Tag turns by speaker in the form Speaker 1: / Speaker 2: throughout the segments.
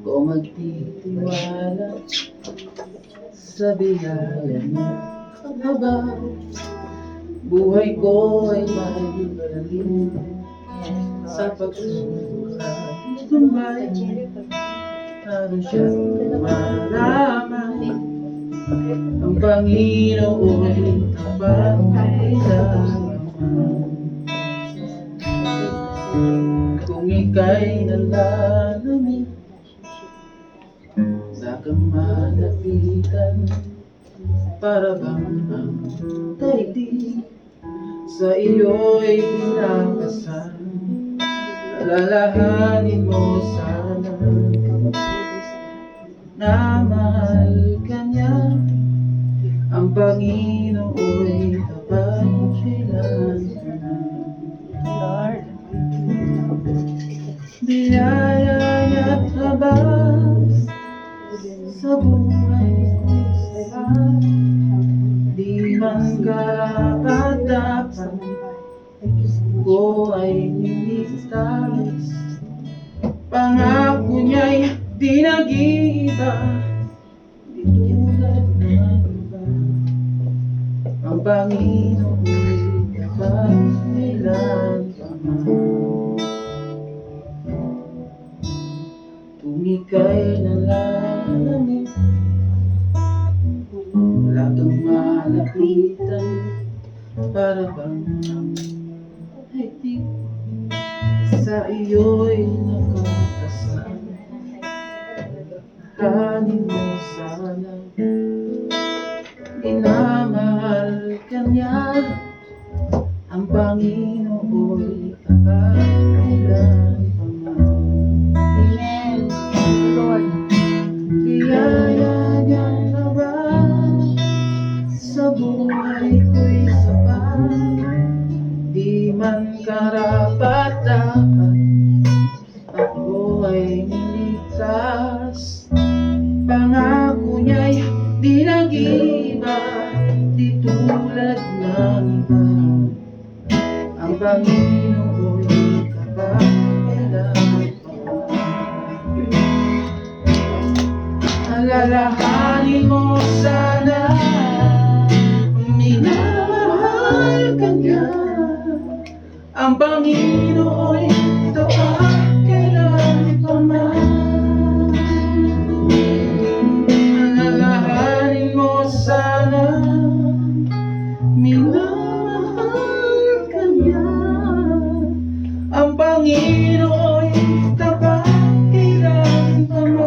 Speaker 1: ko magtitiwala sa biyaya niya. Habang buhay ko ay mahibalin sa pagsusulat tumbay, lalo siya malaman ang Panginoon ay tapat kailangan. Kung ika'y nalalamig sa kamalapitan, para bang ang daigdig sa iyo'y pinapasal. Alalahanin mo sana na mahal ka niya, ang Panginoon'y tapat kailangan. Biyaya niya't habang sa buhay ko'y sapat, di man karapat-dapat ko ay niligtas. Pangako niya'y di nag-iiba, di tulad ng iba. Ang Panginoon'y tapat kailanman. Kung ika'y nalalamig, wala kang malapitan, para bang ang higpit sa iyo'y nakakasal. Hanin mo sana, minamahal ka niya, ang Panginoon'y tapat kailanman.
Speaker 2: Amen. Lord.
Speaker 1: Biyaya niyang habang sa buhay ko'y sapat, di man karapat-dapat ako ay niligtas. Pangako niya'y di nag-iiba, di tulad ng iba. Ang Panginoon'y tapat kailanman. Alalahanin mo sana, minamahal ka niya, ang Panginoon'y tapat kailanman. Alalahanin mo sana, minamahal ka niya, ang Panginoon'y tapat kailanman.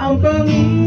Speaker 1: Ang Panginoon